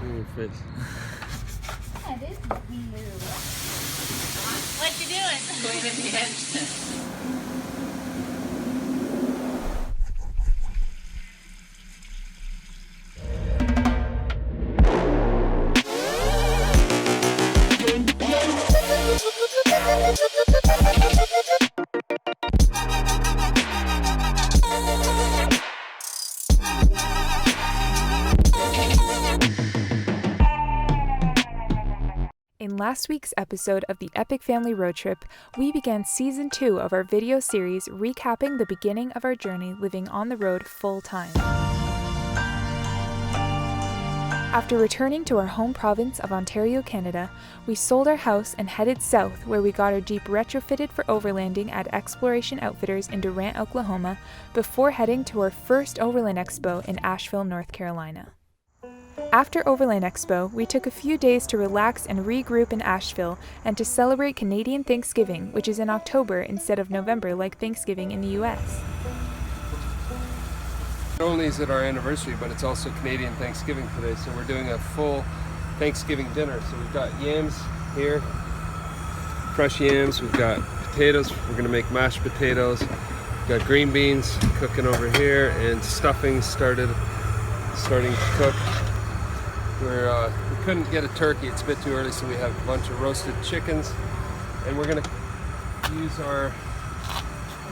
Fish. That is weird. What you doing? Cleaning the engine. In last week's episode of the Epic Family Road Trip, we began Season 2 of our video series recapping the beginning of our journey living on the road full-time. After returning to our home province of Ontario, Canada, we sold our house and headed south where we got our Jeep retrofitted for overlanding at Exploration Outfitters in Durant, Oklahoma, before heading to our first Overland Expo in Asheville, North Carolina. After Overland Expo, we took a few days to relax and regroup in Asheville and to celebrate Canadian Thanksgiving, which is in October instead of November like Thanksgiving in the US. Not only is it our anniversary, but it's also Canadian Thanksgiving today, so we're doing a full Thanksgiving dinner. So we've got yams here, fresh yams, we've got potatoes, we're going to make mashed potatoes, we've got green beans cooking over here, and stuffing starting to cook. We couldn't get a turkey, it's a bit too early, so we have a bunch of roasted chickens, and we're going to use our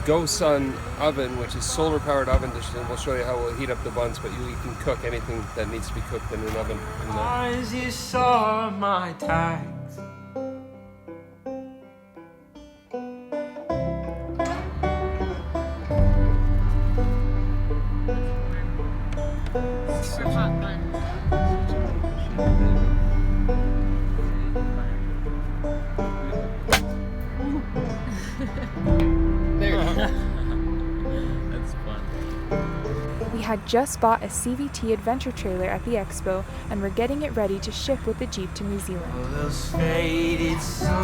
GoSun oven, which is solar powered oven, and we'll show you how we'll heat up the buns, but you can cook anything that needs to be cooked in an oven. As you saw my tags, Hot bun. that's fun. We had just bought a CVT adventure trailer at the expo and were getting it ready to ship with the Jeep to New Zealand.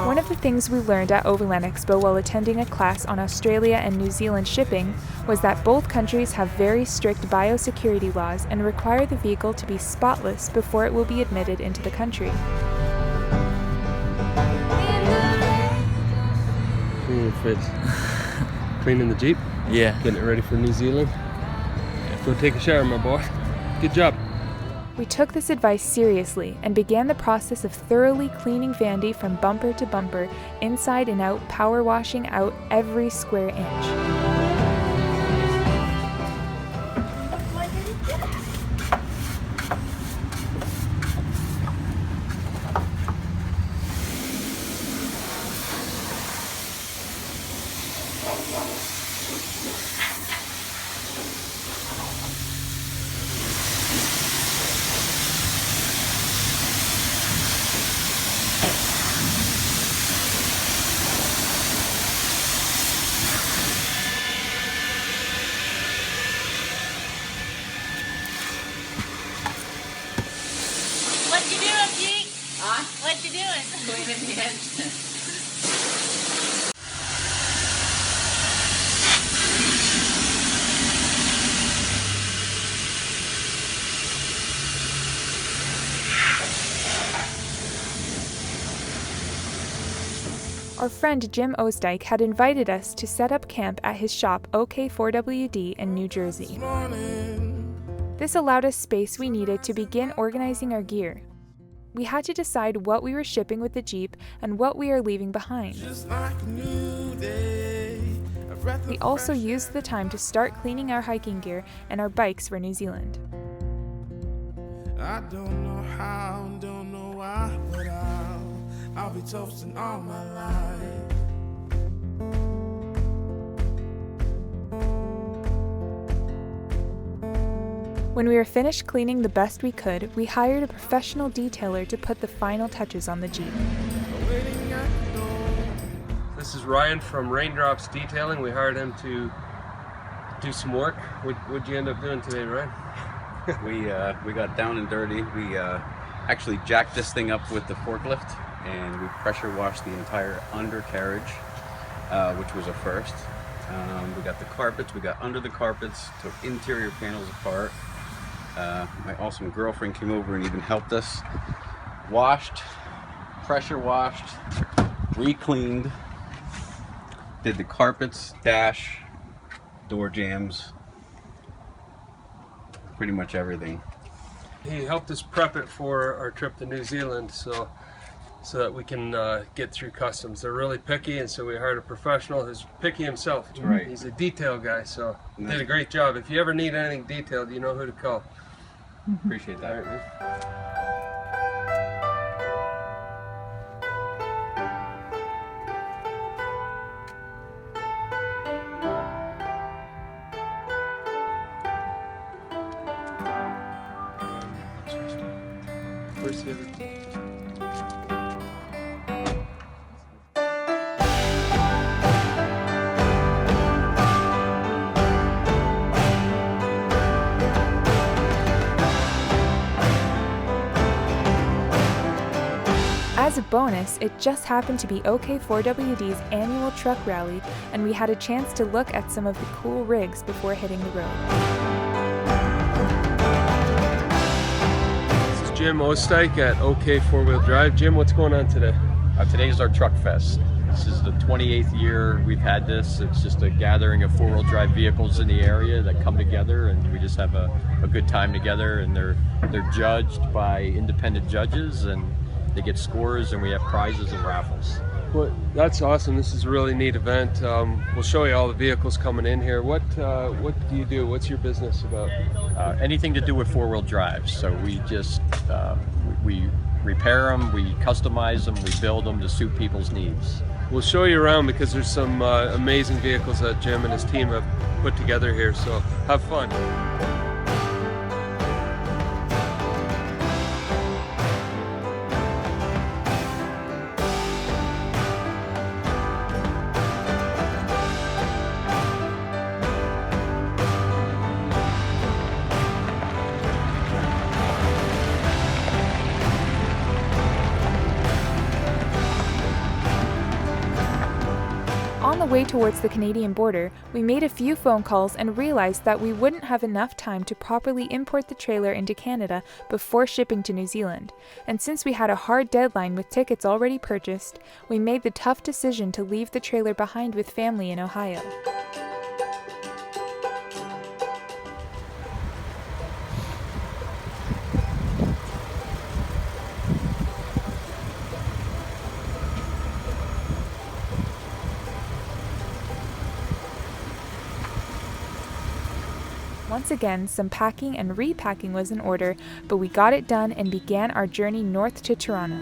One of the things we learned at Overland Expo while attending a class on Australia and New Zealand shipping was that both countries have very strict biosecurity laws and require the vehicle to be spotless before it will be admitted into the country. Fish. Cleaning the Jeep, Yeah. getting it ready for New Zealand. Go take a shower, my boy. Good job. We took this advice seriously and began the process of thoroughly cleaning Vandy from bumper to bumper, inside and out, power washing out every square inch. What you doing, Pete? Huh? What you doing? Cleaning the engine. Our friend Jim Osdike had invited us to set up camp at his shop OK4WD in New Jersey. This allowed us space we needed to begin organizing our gear. We had to decide what we were shipping with the Jeep and what we are leaving behind. We also used the time to start cleaning our hiking gear and our bikes for New Zealand. I don't know how, don't know why, but I'll be toasting all my life. When we were finished cleaning the best we could, we hired a professional detailer to put the final touches on the Jeep. This is Ryan from Raindrops Detailing. We hired him to do some work. What'd you end up doing today, Ryan? We got down and dirty. We actually jacked this thing up with the forklift, and we pressure washed the entire undercarriage, which was a first. We got the carpets, we got under the carpets, took interior panels apart, My awesome girlfriend came over and even helped us. Washed, pressure washed, re-cleaned, did the carpets, dash, door jambs, pretty much everything. He helped us prep it for our trip to New Zealand, so that we can get through customs. They're really picky, and so we hired a professional who's picky himself. Right. He's a detail guy, so he did a great job. If you ever need anything detailed, you know who to call. Appreciate that. All right, man. Where's the other? As a bonus, it just happened to be OK4WD's annual truck rally, and we had a chance to look at some of the cool rigs before hitting the road. This is Jim Osteich at OK Four-Wheel Drive. Jim, what's going on today? Today is our Truck Fest. This is the 28th year we've had this. It's just a gathering of four-wheel drive vehicles in the area that come together, and we just have a good time together. And they're judged by independent judges, and they get scores, and we have prizes and raffles. Well, that's awesome. This is a really neat event. We'll show you all the vehicles coming in here. What do you do? What's your business about? Anything to do with four-wheel drives. So we just we repair them, we customize them, we build them to suit people's needs. We'll show you around because there's some amazing vehicles that Jim and his team have put together here. So have fun. On the way towards the Canadian border, we made a few phone calls and realized that we wouldn't have enough time to properly import the trailer into Canada before shipping to New Zealand. And since we had a hard deadline with tickets already purchased, we made the tough decision to leave the trailer behind with family in Ohio. Once again, some packing and repacking was in order, but we got it done and began our journey north to Toronto.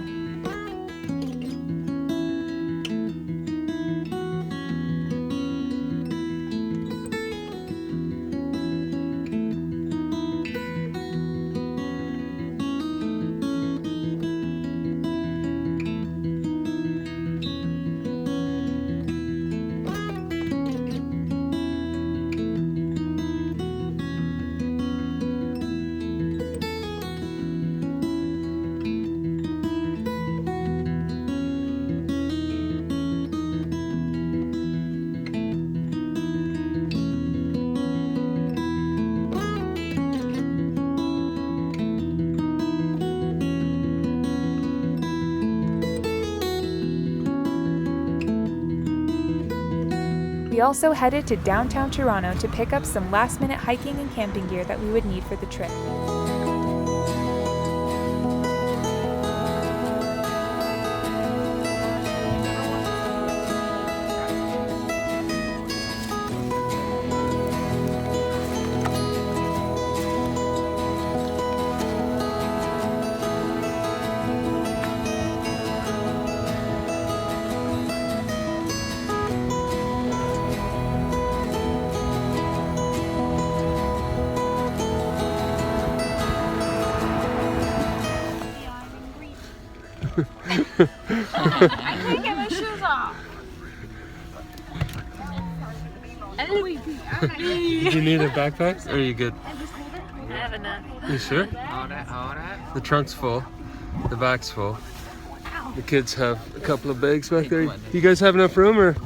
We also headed to downtown Toronto to pick up some last-minute hiking and camping gear that we would need for the trip. I can't get my shoes off. Do you need a backpack? Or are you good? I have enough. You sure? The trunk's full. The back's full. The kids have a couple of bags back there. Do you guys have enough room, or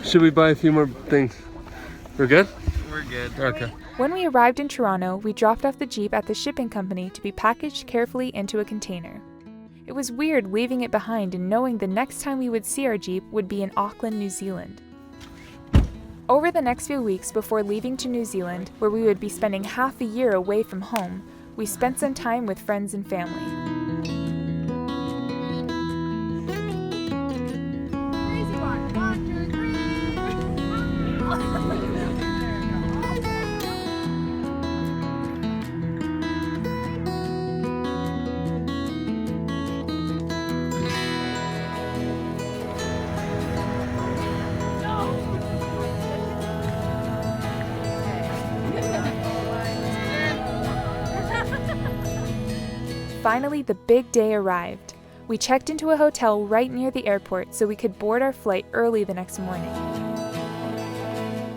should we buy a few more things? We're good? We're good. Okay. When we arrived in Toronto, we dropped off the Jeep at the shipping company to be packaged carefully into a container. It was weird leaving it behind and knowing the next time we would see our Jeep would be in Auckland, New Zealand. Over the next few weeks before leaving to New Zealand, where we would be spending half a year away from home, we spent some time with friends and family. Finally, the big day arrived. We checked into a hotel right near the airport so we could board our flight early the next morning.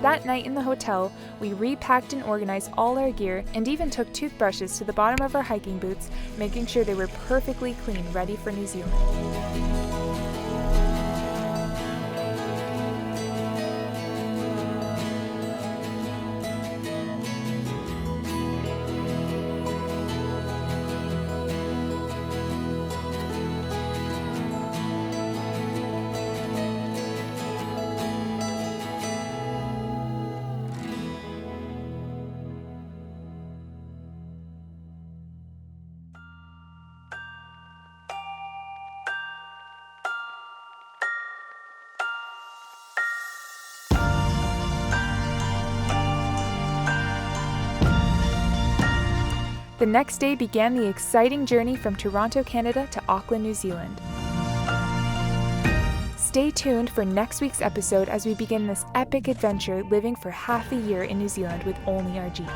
That night in the hotel, we repacked and organized all our gear and even took toothbrushes to the bottom of our hiking boots, making sure they were perfectly clean, ready for New Zealand. The next day began the exciting journey from Toronto, Canada to Auckland, New Zealand. Stay tuned for next week's episode as we begin this epic adventure living for half a year in New Zealand with only our Jeep.